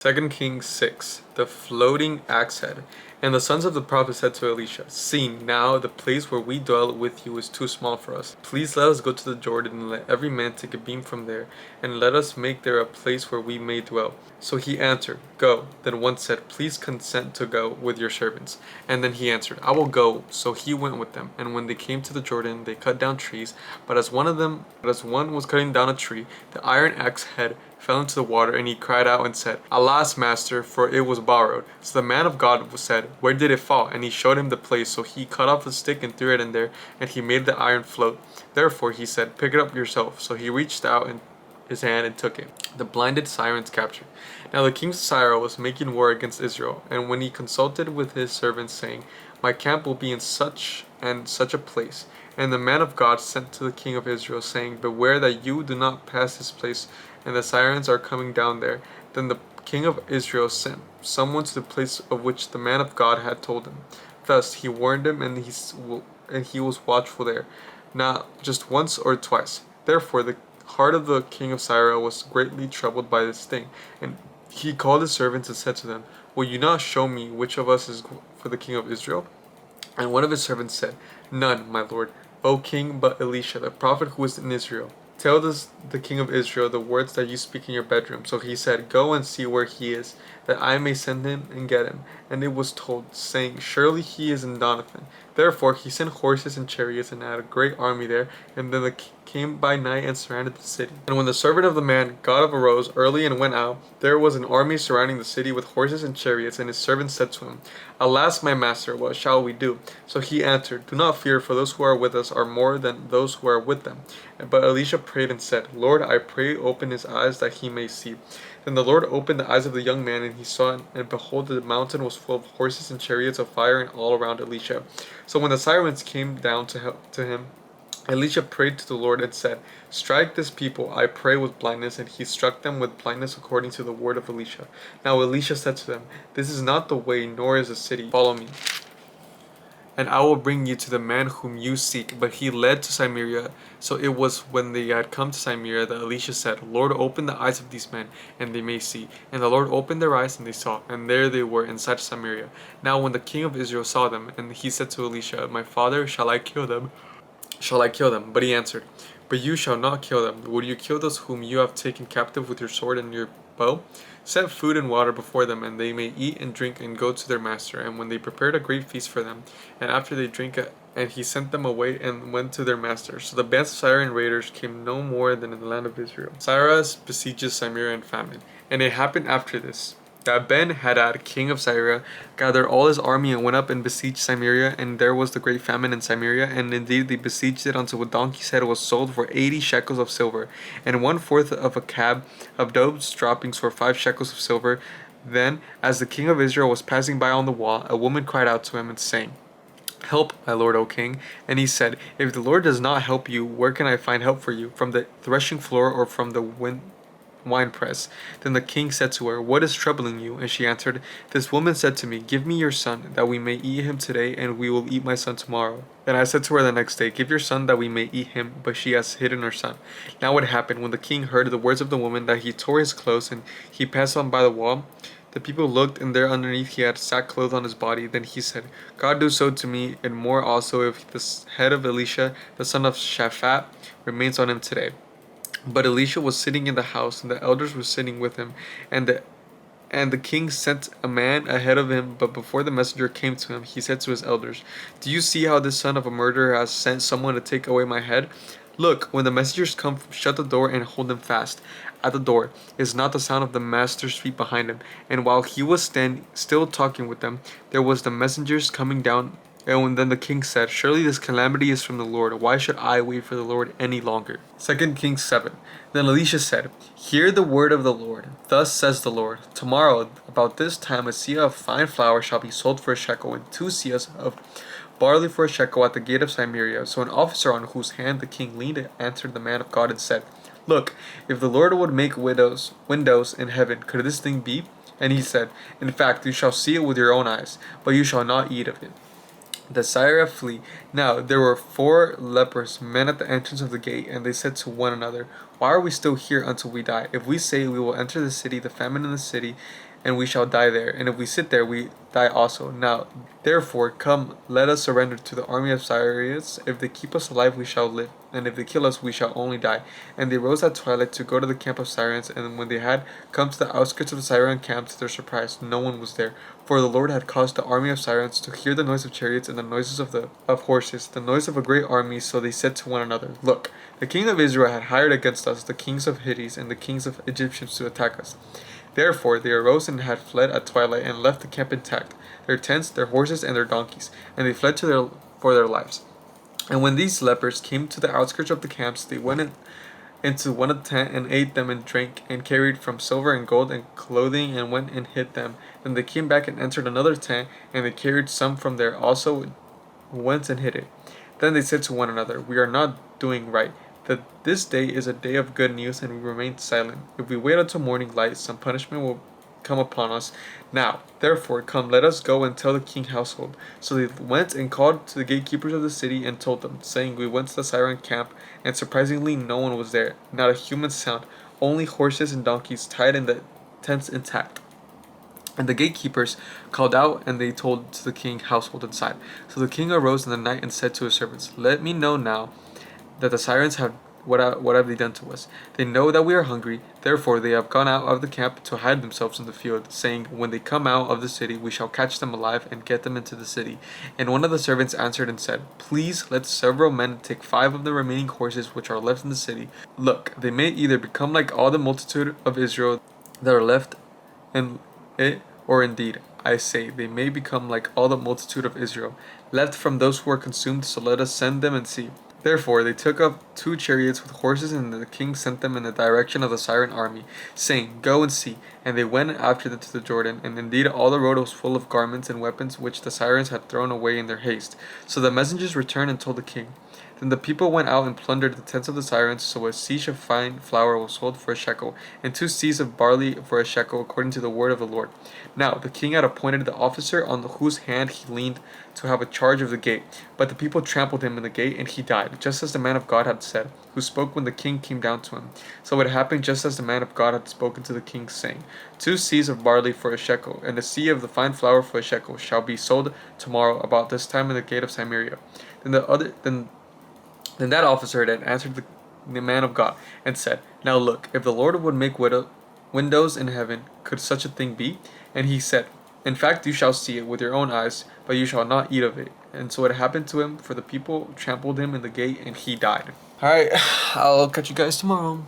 2 Kings 6, the floating axe head. And the sons of the prophet said to Elisha, See, now the place where we dwell with you is too small for us. Please let us go to the Jordan, and let every man take a beam from there, and let us make there a place where we may dwell. So he answered, Go. Then one said, Please consent to go with your servants. And then he answered, I will go. So he went with them. And when they came to the Jordan, they cut down trees. But as one was cutting down a tree, the iron axe head fell into the water, and he cried out and said, Alas, master, for it was borrowed. So the man of God said, Where did it fall? And he showed him the place. So he cut off a stick and threw it in there, and he made the iron float. Therefore he said, Pick it up yourself. So he reached out his hand and took it. The blinded Syrians captured. Now the king of Syria was making war against Israel, and when he consulted with his servants, saying, My camp will be in such and such a place. And the man of God sent to the king of Israel, saying, Beware that you do not pass this place, and the Syrians are coming down there. Then the king of Israel sent someone to the place of which the man of God had told him. Thus he warned him, and he was watchful there, not just once or twice. Therefore the heart of the king of Syria was greatly troubled by this thing, and he called his servants and said to them, Will you not show me which of us is for the king of Israel? And one of his servants said, None, my lord, O king, but Elisha, the prophet who is in Israel. Tell the king of Israel the words that you speak in your bedroom. So he said, Go and see where he is, that I may send him and get him. And it was told, saying, Surely he is in Donathan. Therefore he sent horses and chariots and had a great army there. And then they came by night and surrounded the city. And when the servant of the man got up arose early and went out, there was an army surrounding the city with horses and chariots. And his servant said to him, Alas, my master, what shall we do? So he answered, Do not fear, for those who are with us are more than those who are with them. But Elisha prayed and said, Lord, I pray, open his eyes that he may see. Then the Lord opened the eyes of the young man, and he saw, and behold, the mountain was full of horses and chariots of fire and all around Elisha. So when the Syrians came down to him, Elisha prayed to the Lord and said, Strike this people, I pray, with blindness. And he struck them with blindness according to the word of Elisha. Now Elisha said to them, This is not the way, nor is the city. Follow me, and I will bring you to the man whom you seek. But he led to Samaria. So it was when they had come to Samaria that Elisha said, Lord, open the eyes of these men, and they may see. And the Lord opened their eyes, and they saw, and there they were inside Samaria. Now when the king of Israel saw them, and he said to Elisha, My father, shall I kill them? But he answered, But you shall not kill them. Would you kill those whom you have taken captive with your sword and your bow? Set food and water before them, and they may eat and drink and go to their master. And when they prepared a great feast for them, and after they drank it, and he sent them away and went to their master. So the bands of Syrian raiders came no more than in the land of Israel. Cyrus besieges Samaria in famine. And it happened after this, that Ben-Hadad, king of Syria, gathered all his army and went up and besieged Samaria, and there was the great famine in Samaria, and indeed they besieged it until a donkey's head was sold for 80 shekels of silver, and 1/4 of a cab of dove's droppings for 5 shekels of silver. Then, as the king of Israel was passing by on the wall, a woman cried out to him and saying, Help, my lord, O king. And he said, If the Lord does not help you, where can I find help for you? From the threshing floor or from the winepress? Then the king said to her, What is troubling you? And she answered, This woman said to me, Give me your son, that we may eat him today, and we will eat my son tomorrow. Then I said to her the next day, Give your son, that we may eat him. But she has hidden her son. Now it happened, when the king heard the words of the woman, that he tore his clothes, and he passed on by the wall. The people looked, and there underneath he had sackcloth on his body. Then he said, God do so to me, and more also, if the head of Elisha, the son of Shaphat, remains on him today. But Elisha was sitting in the house, and the elders were sitting with him. And the king sent a man ahead of him, but before the messenger came to him, he said to his elders, Do you see how this son of a murderer has sent someone to take away my head? Look, when the messengers come, shut the door and hold them fast. At the door is not the sound of the master's feet behind him. And while he was still talking with them, there was the messengers coming down. And then the king said, Surely this calamity is from the Lord. Why should I wait for the Lord any longer? 2 Kings 7. Then Elisha said, Hear the word of the Lord. Thus says the Lord, Tomorrow, about this time, a seah of fine flour shall be sold for a shekel, and 2 seahs of barley for a shekel at the gate of Samaria. So an officer on whose hand the king leaned answered the man of God and said, Look, if the Lord would make windows in heaven, could this thing be? And he said, In fact, you shall see it with your own eyes, but you shall not eat of it. The Syria flee. Now there were 4 lepers, men at the entrance of the gate, and they said to one another, Why are we still here until we die? If we say we will enter the city, the famine in the city, and we shall die there. And if we sit there, we die also. Now, therefore, come, let us surrender to the army of Cyrus. If they keep us alive, we shall live, and if they kill us, we shall only die. And they rose at twilight to go to the camp of Syrians, and when they had come to the outskirts of the Syrian camp, to their surprise, no one was there. For the Lord had caused the army of Syrians to hear the noise of chariots and the noises of horses, the noise of a great army. So they said to one another, Look, the king of Israel had hired against us the kings of Hittites and the kings of Egyptians to attack us. Therefore they arose and had fled at twilight and left the camp intact, their tents, their horses, and their donkeys, and they fled for their lives. And when these lepers came to the outskirts of the camps, they went into one of the tent and ate them and drank and carried from silver and gold and clothing and went and hid them. Then they came back and entered another tent, and they carried some from there also, went and hid it. Then they said to one another, We are not doing right, that this day is a day of good news, and we remained silent. If we wait until morning light, some punishment will come upon us. Now, therefore, come, let us go and tell the king's household. So they went and called to the gatekeepers of the city and told them, saying, We went to the Syrian camp, and surprisingly no one was there, not a human sound, only horses and donkeys tied in the tents intact. And the gatekeepers called out, and they told to the king's household inside. So the king arose in the night and said to his servants, Let me know now that the Syrians have what have they done to us? They know that we are hungry, therefore they have gone out of the camp to hide themselves in the field, saying, When they come out of the city, we shall catch them alive and get them into the city. And one of the servants answered and said, Please let several men take 5 of the remaining horses which are left in the city. Look, they may either become like all the multitude of Israel that are left in it, or indeed, I say, they may become like all the multitude of Israel, left from those who are consumed, so let us send them and see. Therefore they took up 2 chariots with horses, and the king sent them in the direction of the Syrian army, saying, Go and see. And they went after them to the Jordan, and indeed all the road was full of garments and weapons which the Syrians had thrown away in their haste. So the messengers returned and told the king. Then the people went out and plundered the tents of the Syrians, so a seah of fine flour was sold for a shekel, and 2 seahs of barley for a shekel, according to the word of the Lord. Now the king had appointed the officer on whose hand he leaned to have a charge of the gate. But the people trampled him in the gate, and he died, just as the man of God had said, who spoke when the king came down to him. So it happened just as the man of God had spoken to the king, saying, 2 seahs of barley for a shekel, and a seah of the fine flour for a shekel, shall be sold tomorrow about this time in the gate of Samaria. Then that officer then answered the man of God, and said, Now look, if the Lord would make windows in heaven, could such a thing be? And he said, In fact, you shall see it with your own eyes, but you shall not eat of it. And so it happened to him, for the people trampled him in the gate, and he died. Alright, I'll catch you guys tomorrow.